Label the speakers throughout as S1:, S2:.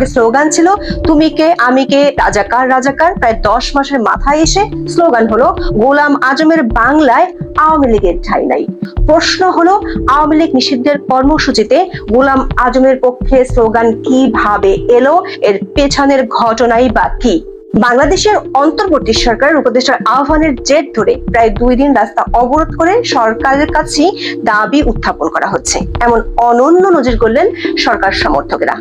S1: আগে স্লোগান ছিল তুমি কে আমি কে রাজাকার রাজাকার। প্রায় 10 মাসের মাথায় এসে স্লোগান হলো গোলাম আজমের বাংলায় আওয়ামী লীগের ঠাঁই নাই। প্রশ্ন হলো আওয়ামী লীগ নিষিদ্ধের কর্মসূচিতে গোলাম আজমের পক্ষে স্লোগান কিভাবে এলো, এর পেছনের ঘটনাই বা কি? বাংলাদেশের অন্তর্বর্তী সরকারের উপদেষ্টার আহ্বানের জের ধরে প্রায় 2 দিন রাস্তা অবরোধ করে সরকারের কাছে দাবি উত্থাপন করা হচ্ছে, এমন অনন্য নজির করলেন সরকার সমর্থকেরা।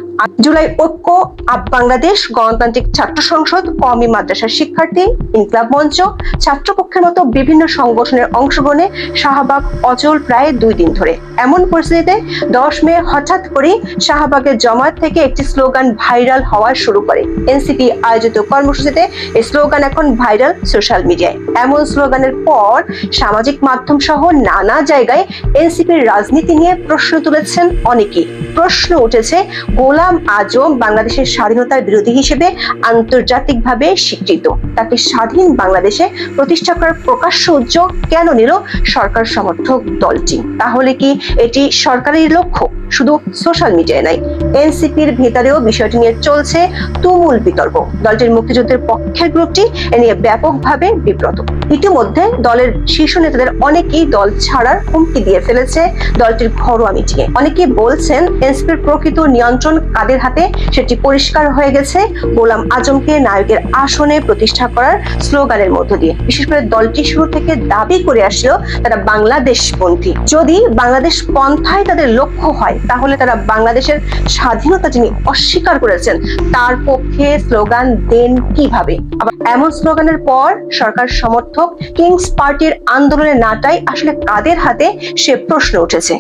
S1: জুলাই ঐক্য, আপ বাংলাদেশ, গণতান্ত্রিক ছাত্র সংসদ, কওমি মাদ্রাসার শিক্ষার্থী, ইনকিলাব মঞ্চ, ছাত্রপক্ষের মতো বিভিন্ন সংগঠনের অংশগ্রহণে শাহবাগ অচল প্রায় 2 দিন ধরে। এমন পরিস্থিতিতে 10 মে হঠাৎ করে শাহবাগের জমায়েত থেকে একটি স্লোগান ভাইরাল হওয়া শুরু করে। এনসিপি আয়োজিত কর্মসূচিতে এই স্লোগান এখন ভাইরাল সোশ্যাল মিডিয়ায়। এমন স্লোগানের পর সামাজিক মাধ্যম সহ নানা জায়গায় এনসিপির রাজনীতি নিয়ে প্রশ্ন তুলেছেন অনেকেই। প্রশ্ন উঠেছে গোলাম আজম বাংলাদেশের স্বাধীনতার বিরোধী হিসেবে আন্তর্জাতিকভাবে স্বীকৃত, তাকে স্বাধীন বাংলাদেশে প্রতিষ্ঠা করার প্রকাশ্য উদ্যোগ কেন নিল সরকার সমর্থক দলটি? তাহলে কি এটি সরকারের লক্ষ্য? শুধু সোশ্যাল মিডিয়ায় নাই, এনসিপির ভেতরেও বিষয়টি নিয়ে চলছে তুমুল বিতর্ক। দলটির মুক্তিযুদ্ধের পক্ষের গ্রুপটি এ নিয়ে ব্যাপকভাবে বিব্রত। ইতিমধ্যে দলের শীর্ষ নেতাদের অনেকেই দল ছাড়ার হুমকি দিয়ে ফেলেছে দলটির ঘরোয়া মিটিংয়ে। অনেকেই বলছেন এনসিপির প্রকৃত নিয়ন্ত্রণ কাদের হাতে সেটি পরিষ্কার হয়ে গেছে গোলাম আজমকে নায়কের আসনে প্রতিষ্ঠা করার স্লোগানের মধ্য দিয়ে। বিশেষ করে দলটি শুরু থেকে দাবি করে আসলো তারা বাংলাদেশপন্থী। যদি বাংলাদেশ পন্থায় তাদের লক্ষ্য হয় তাহলে তারা বাংলাদেশের স্বাধীনতা যিনি অস্বীকার করেছেন তার পক্ষে স্লোগান দেন কিভাবে? আবার এমন স্লোগানের পর সরকার সমর্থক কিংস পার্টির আন্দোলনের নাটাই আসলে কাদের হাতে সে প্রশ্ন উঠেছে।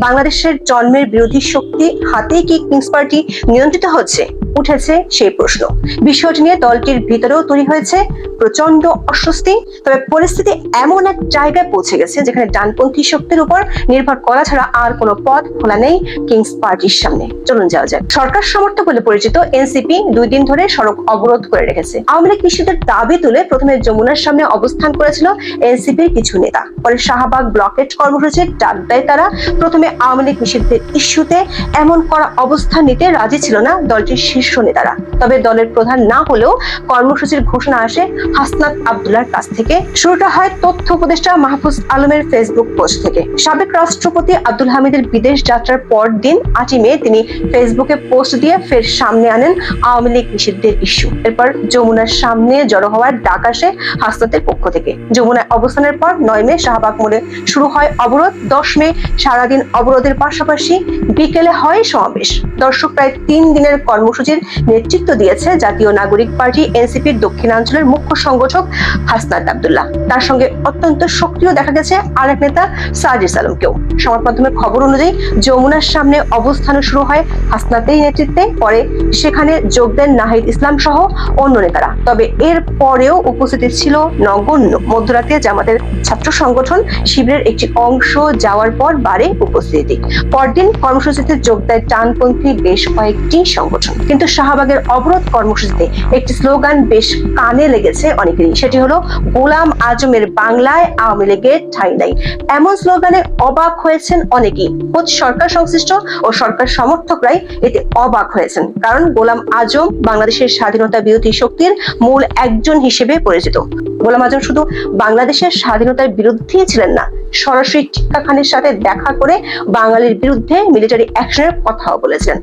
S1: বাংলাদেশের জন্মের বিরোধী শক্তি হাতেই কি কিংস পার্টি নিয়ন্ত্রিত হচ্ছে? উঠেছে সেই প্রশ্ন। বিষয়টি নিয়ে দলটির ভিতরেও তৈরি হয়েছে প্রচন্ড অস্বস্তি। তবে পরিস্থিতি এমন এক জায়গায় পৌঁছে গেছে যেখানে ডানপন্থী শক্তির উপর নির্ভর করা ছাড়া আর কোনো পথ খোলা নেই কিংস পার্টির সামনে। চলুন যাওয়া যাক। সরকার সমর্থক বলে পরিচিত এনসিপি 2 দিন ধরে সড়ক অবরোধ করে রেখেছে। আওয়ামী লীগ নিষিদ্ধের দাবি তুলে প্রথমে যমুনার সামনে অবস্থান করেছিল এনসিপির কিছু নেতা, পরে শাহবাগ ব্লকেট কর্মসূচির ডাক দেয় তারা। প্রথমে আওয়ামী লীগ নিষিদ্ধের ইস্যুতে এমন করা অবস্থান নিতে রাজি ছিল না দলটির শীর্ষ নেতারা। তবে দলের প্রধান না হলেও কর্মসূচির ঘোষণা আসে হাসনাত আব্দুল্লাহর কাছ থেকে। শুরুটা হয় তথ্য উপদেষ্টা মাহফুজ আলমের ফেসবুক পোস্ট থেকে। সাবেক রাষ্ট্রপতি আব্দুল হামিদের বিদেশ যাত্রার পর দিন 8 মে তিনি ফেসবুকে পোস্ট দিয়ে ফের সামনে আনেন আওয়ামী লীগ নিষিদ্ধের ইস্যু। এরপর যমুনার সামনে জড়ো হওয়ার ডাক আসে হাসনাতের পক্ষ থেকে। যমুনায় অবস্থানের পর 9 মে শাহবাগ মোড়ে শুরু হয় অবরোধ। 10 মে সারাদিন অবরোধের পাশাপাশি বিকেলে হয় সমাবেশ। দর্শক, প্রায় 3 দিনের কর্মসূচির নেতৃত্ব দিয়েছে জাতীয় নাগরিক পার্টি এনসিপির দক্ষিণাঞ্চলের মুখ্য সংগঠক হাসনাত আব্দুল্লাহ। তার সঙ্গে অত্যন্ত সক্রিয় দেখা গেছে আরেক নেতা সাজিদ আলমকেও। সংবাদ মাধ্যমের খবর অনুযায়ী যমুনার সামনে অবস্থান শুরু হয় হাসনাতের নেতৃত্বে, পরে সেখানে যোগ দেন নাহিদ ইসলাম সহ অন্য নেতারা। তবে এর পরেও উপস্থিতি ছিল নগণ্য। মধ্যরাতে জামাতের ছাত্র সংগঠন শিবিরের একটি অংশ যাওয়ার পর বাড়ে উপস্থিতি। পরদিন কর্মসূচিতে যোগ দেয় ডানপন্থী বেশ কয়েকটি সংগঠন। কিন্তু শাহবাগের অবরোধ কর্মসূচিতে একটি স্লোগান বেশ কানে লেগেছে অনেকেরই, সেটি হলো গোলাম আজমের বাংলায় আওয়ামী লীগের ঠাঁই নাই। এমন স্লোগানে অবাক হয়েছেন অনেকেই। খোদ সরকার সংশ্লিষ্ট ও সরকার সমর্থকরাই এতে অবাক হয়েছেন, কারণ গোলাম আজম বাংলাদেশের স্বাধীনতা বিরোধী শক্তির মূল একজন হিসেবে পরিচিত। গোলাম আজম শুধু বাংলাদেশের স্বাধীনতার বিরুদ্ধেই ছিলেন না, সরাসরি টিক্কা খানের সাথে দেখা করে বাঙালির বিরুদ্ধে মিলিটারি অ্যাকশনের কথাও বলেছিলেন।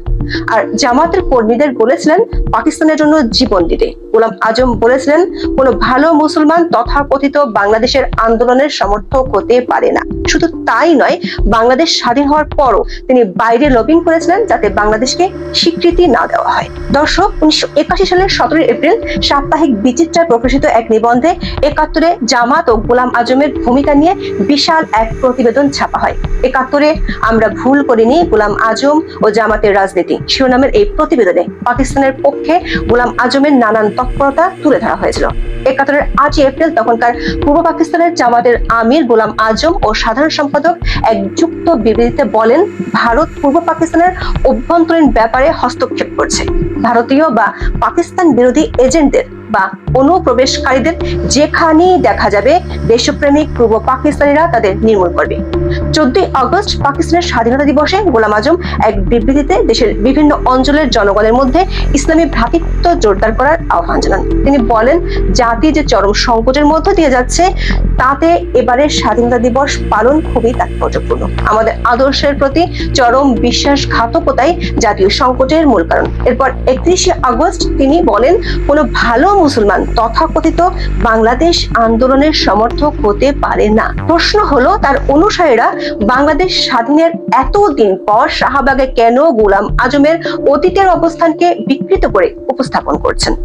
S1: আর জামাতের কর্মীদের বলেছিলেন পাকিস্তানের জন্য জীবন দিতে। গোলাম আজম বলেছিলেন কোনো ভালো মুসলমান তথাকথিত বাংলাদেশের আন্দোলনের সমর্থক হতে পারে না। শুধু তাই নয়, বাংলাদেশ স্বাধীন হওয়ার পরও তিনি বাইরে লবিং করেছিলেন যাতে বাংলাদেশকে স্বীকৃতি না দেওয়া হয়। দর্শক, 1981 সালের 17 এপ্রিল সাপ্তাহিক বিচিত্রায় প্রকাশিত এক নিবন্ধে 71-এ জামাত ও গোলাম আজমের ভূমিকা নিয়ে বিশাল এক প্রতিবেদন ছাপা হয়। 71-এ আমরা ভুল করিনি, গোলাম আজম ও জামাতের রাজনীতি শিরোনামের এই প্রতিবেদনে পাকিস্তানের পক্ষে গোলাম আজমের নানান তৎপরতা তুলে ধরা হয়েছিল। 71-এর 8 এপ্রিল তখনকার পূর্ব পাকিস্তানের জামাতের আমির গোলাম আজম ও সাধারণ সম্পাদক এক যুক্ত বিবৃতিতে বলেন, ভারত পূর্ব পাকিস্তানের অভ্যন্তরীণ ব্যাপারে হস্তক্ষেপ করছে। ভারতীয় বা পাকিস্তান বিরোধী এজেন্টদের বা অনুপ্রবেশকারীদের যেখানেই দেখা যাবে দেশপ্রেমিক পূর্ব পাকিস্তানিরা তাদের নির্মূল করবে। 14 আগস্ট পাকিস্তানের স্বাধীনতা দিবসে গোলাম আজম এক বিবৃতিতে দেশের বিভিন্ন অঞ্চলের জনগণের মধ্যে ইসলামী ভ্রাতৃত্ব জোরদার করার আহ্বান জানান। তিনি বলেন, জাতি যে চরম সংকটের মধ্য দিয়ে যাচ্ছে তাতে এবারের স্বাধীনতা দিবস পালন খুবই তাৎপর্যপূর্ণ। আমাদের আদর্শের প্রতি চরম বিশ্বাসঘাতকতাই জাতীয় সংকটের মূল কারণ। এরপর 31 আগস্ট তিনি বলেন, কোনো ভালো মুসলমান তথাকথিত বাংলাদেশ আন্দোলনের সমর্থক হতে পারে না। প্রশ্ন হলো, তার অনুসারীরা বাংলাদেশ স্বাধীনের এতদিন পর শাহবাগে কেন গোলাম আজমের অতীতের অবস্থানকে বিকৃত করে উপস্থাপন করছেন?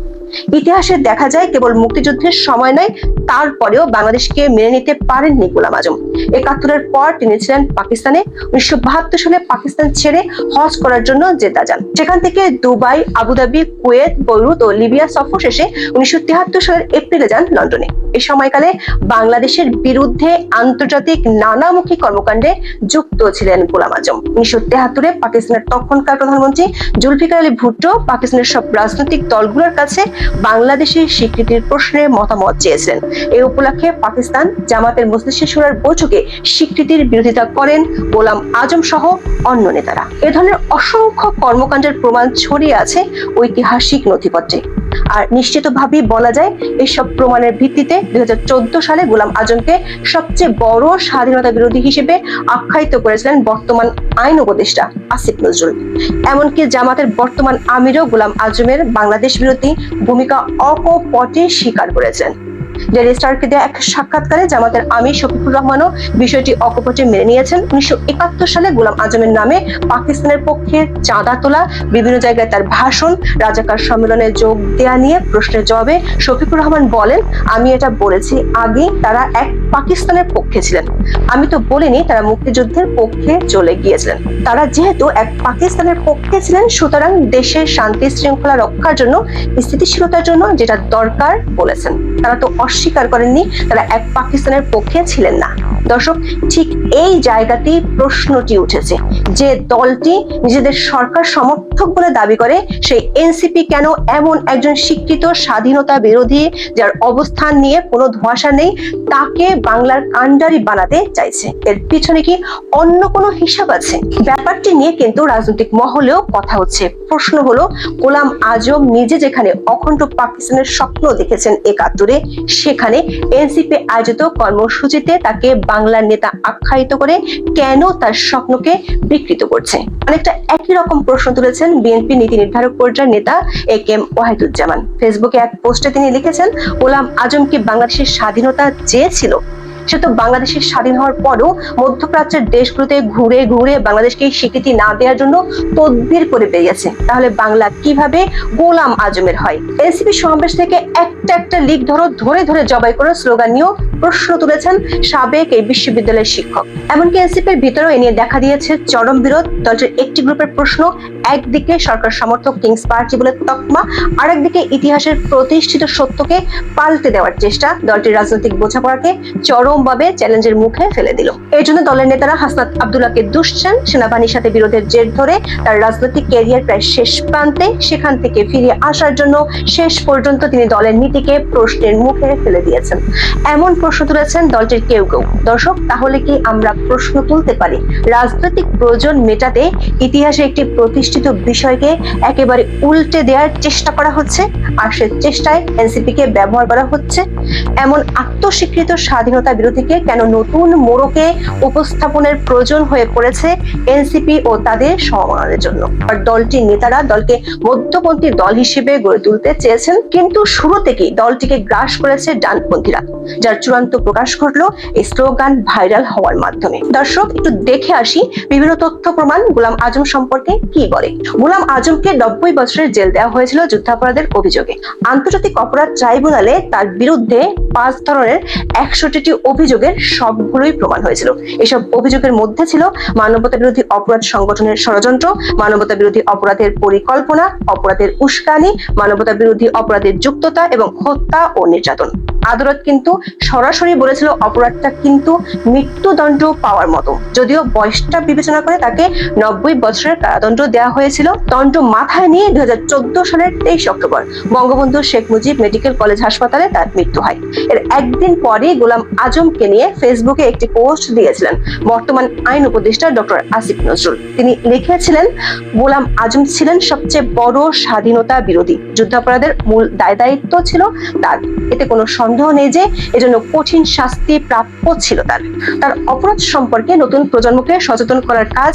S1: ইতিহাসে দেখা যায় কেবল মুক্তিযুদ্ধের সময় নয়, তারপরেও বাংলাদেশকে মেনে নিতে পারেননি গোলাম আজম। 71-এর পর তিনি ছিলেন পাকিস্তানে। 1972 সালে পাকিস্তান ছেড়ে হজ করার জন্য জেদ্দা যান। সেখান থেকে দুবাই, আবুধাবি, কুয়েত, বৈরুত ও লিবিয়া সফর শেষে 1973 সালের এপ্রিলে যান লন্ডনে। এই সময়কালে বাংলাদেশের বিরুদ্ধে আন্তর্জাতিক নানামুখী কর্মকাণ্ডে যুক্ত ছিলেন গোলাম আজম। 1973-এ পাকিস্তানের তখনকার প্রধানমন্ত্রী জুলফিকার আলী ভুট্টো পাকিস্তানের সব রাজনৈতিক দলগুলোর কাছে বাংলাদেশের স্বীকৃতির প্রশ্নে মতামত চেয়েছিলেন। এই উপলক্ষে পাকিস্তান জামাতের মজলিসে শুরার বৈঠকে স্বীকৃতির বিরোধিতা করেন গোলাম আজম সহ অন্য নেতারা। এ ধরনের অসংখ্য কর্মকাণ্ডের প্রমাণ ছড়িয়ে আছে ঐতিহাসিক নথিপত্রে। আর নিশ্চিতভাবেই বলা যায়, এইসব প্রমাণের ভিত্তিতে 2014 সালে গোলাম আজমকে সবচেয়ে বড় স্বাধীনতা বিরোধী হিসেবে আখ্যায়িত করেছিলেন বর্তমান আইন উপদেষ্টা আসিফ নজরুল। এমনকি জামাতের বর্তমান আমিরও গোলাম আজমের বাংলাদেশ বিরোধী ভূমিকা অকপটে স্বীকার করেছেন। ডেইলি স্টারকে দেয়া এক সাক্ষাৎকারে জামাতের আমির শফিকুর রহমানও বিষয়টি অকপটে মেনে নিয়েছেন। 1971 সালে গোলাম আজমের নামে পাকিস্তানের পক্ষে চাঁদা তোলা, বিভিন্ন জায়গায় তার ভাষণ, রাজাকার সম্মেলনে যোগ দেয়া নিয়ে প্রশ্নের জবাবে শফিকুর রহমান বলেন, আমি এটা বলেছি আগে তারা এক পাকিস্তানের পক্ষে ছিলেন, আমি তো বলিনি তারা মুক্তিযুদ্ধের পক্ষে চলে গিয়েছিলেন। তারা যেহেতু এক পাকিস্তানের পক্ষে ছিলেন, সুতরাং দেশের শান্তি শৃঙ্খলা রক্ষার জন্য, স্থিতিশীলতার জন্য যেটা দরকার বলেছেন। তারা তো অস্বীকার করেননি তারা এক পাকিস্তানের পক্ষে ছিলেন না। দর্শক, ঠিক এই জায়গাতেই প্রশ্নটি উঠেছে যে দলটি নিজেদের সরকার সমর্থক বলে দাবি করে, সেই এনসিপি কেন এমন একজন স্বীকৃত স্বাধীনতা বিরোধী, যার অবস্থান নিয়ে কোনো ধোঁয়াশা নেই, তাকে বাংলার কাণ্ডারি বানাতে চাইছে? এর পিছনে কি অন্য কোনো হিসাব আছে? ব্যাপারটি নিয়ে কিন্তু রাজনৈতিক মহলেও কথা হচ্ছে। প্রশ্ন হলো, গোলাম আজম নিজে যেখানে অখণ্ড পাকিস্তানের স্বপ্ন দেখেছেন 71-এ, সেখানে এনসিপি আয়োজিত কর্মসূচিতে তাকে বাংলার নেতা আখ্যায়িত করে কেন তার স্বপ্নকে বিকৃত করছে? অনেকটা একই রকম প্রশ্ন তুলেছেন বিএনপি নীতি নির্ধারক পর্যায়ের নেতা একেএম ওয়াহিদুজ্জামান। ফেসবুকে এক পোস্টে তিনি লিখেছেন, গোলাম আজম কি বাংলাদেশের স্বাধীনতা চেয়েছিল? সে তো বাংলাদেশের স্বাধীন হওয়ার পরও মধ্যপ্রাচ্যের দেশগুলোতে ঘুরে ঘুরে বাংলাদেশকে স্বীকৃতি না দেওয়ার জন্য তদবির করে বেরিয়েছে। তাহলে বাংলা কিভাবে গোলাম আজমের হয়? এনসিপি সমাবেশ থেকে একটা লিগ ধরে ধরে জবাই করে স্লোগান নিয়েও প্রশ্ন তুলেছেন সাবেক এই বিশ্ববিদ্যালয়ের শিক্ষক। এমনকি এনসিপির ভিতরেও এ নিয়ে দেখা দিয়েছে চরম বিরোধ। দলটির একটি গ্রুপের প্রশ্ন, একদিকে সরকার সমর্থক কিংস পার্টি বলে তকমা, আরেকদিকে ইতিহাসের প্রতিষ্ঠিত সত্যকে পাল্টে দেওয়ার চেষ্টা দলটির রাজনৈতিক বোঝাপড়াকে চরমভাবে চ্যালেঞ্জের মুখে ফেলে দিল। এই জন্য দলের নেতারা হাসনাত আব্দুল্লাহকে দুষছেন সেনাবাহিনীর সাথে বিরোধের জের ধরে তার রাজনৈতিক ক্যারিয়ার প্রায় শেষ প্রান্তে, সেখান থেকে ফিরে আসার জন্য শেষ পর্যন্ত তিনি দলের নীতিকে প্রশ্নের মুখে ফেলে দিয়েছেন। এমন প্রশ্ন তুলেছেন দলটির কেউ কেউ। দর্শক, তাহলে কি আমরা প্রশ্ন তুলতে পারি, রাজনৈতিক প্রয়োজন মেটাতে ইতিহাসে একটি প্রতিষ্ঠিত বিষয়কে একেবারে উল্টে দেওয়ার চেষ্টা করা হচ্ছে, আর সে চেষ্টায় এনসিপি কে ব্যবহার করা হচ্ছে? এমন আত্মস্বীকৃত স্বাধীনতা বিরোধীকে কেন নতুন মোড়কে উপস্থাপনের প্রয়োজন হয়ে পড়েছে এনসিপি ও তাদের সমমনাদের জন্য? আর দলটির নেতারা দলকে মধ্যপন্থী দল হিসেবে গড়ে তুলতে চেয়েছেন, কিন্তু শুরু থেকেই দলটিকে গ্রাস করেছে ডানপন্থীরা, যার চূড়ান্ত প্রকাশ ঘটলো এই স্লোগান ভাইরাল হওয়ার মাধ্যমে। দর্শক, একটু দেখে আসি বিভিন্ন তথ্য প্রমাণ গোলাম আজম সম্পর্কে কি বলে। গোলাম আজমকে 90 বছরের জেল দেওয়া হয়েছিল যুদ্ধাপরাধের অভিযোগে। আন্তর্জাতিক অপরাধ ট্রাইব্যুনালে তার বিরুদ্ধে 5 ধরনের 61টি অভিযোগের সবগুলোই প্রমাণ হয়েছিল। এসব অভিযোগের মধ্যে ছিল মানবতা বিরোধী অপরাধ সংগঠনের ষড়যন্ত্র, মানবতা বিরোধী অপরাধের পরিকল্পনা, অপরাধের উস্কানি, মানবতা বিরোধী অপরাধের যুক্ততা এবং হত্যা ও নির্যাতন। আদালত কিন্তু সরাসরি বলেছিল অপরাধটা কিন্তু মৃত্যুদণ্ড পাওয়ার মতো, যদিও বয়সটা বিবেচনা করে তাকে 90 বছরের কারাদণ্ড দেওয়া হয়েছিল। দণ্ড মাথায় নিয়ে 2014 সালের 23 October Bangabandhu Sheikh Mujib medical college হাসপাতালে তার মৃত্যু হয়। এর একদিন পরে গোলাম আজমকে নিয়ে ফেসবুকে একটি পোস্ট দিয়েছিলেন বর্তমান আইন উপদেষ্টা ডক্টর আসিফ নজরুল। তিনি লিখেছিলেন, গোলাম আজম ছিলেন সবচেয়ে বড় স্বাধীনতা বিরোধী, যুদ্ধাপরাধের মূল দায়িত্ব ছিল তার, এতে কোনো সন্দেহ নেই যে এজন্য কঠিন শাস্তি প্রাপ্য ছিল তার। তার অপরাধ সম্পর্কে নতুন প্রজন্মকে সচেতন করার কাজ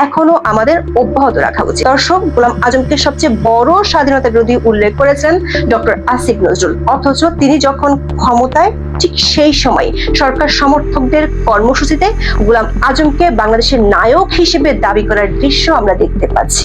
S1: এখনো আমাদের অব্যাহত রাখা উচিত। দর্শক, গোলাম আজমকে সবচেয়ে বড় স্বাধীনতা বিরোধী উল্লেখ করেছেন ডক্টর আসিফ নজরুল, অথচ তিনি যখন ক্ষমতায় ঠিক সেই সময় সরকার সমর্থকদের কর্মসূচিতে গোলাম আজমকে বাংলাদেশের নায়ক হিসেবে দাবি করার দৃশ্য আমরা দেখতে পাচ্ছি।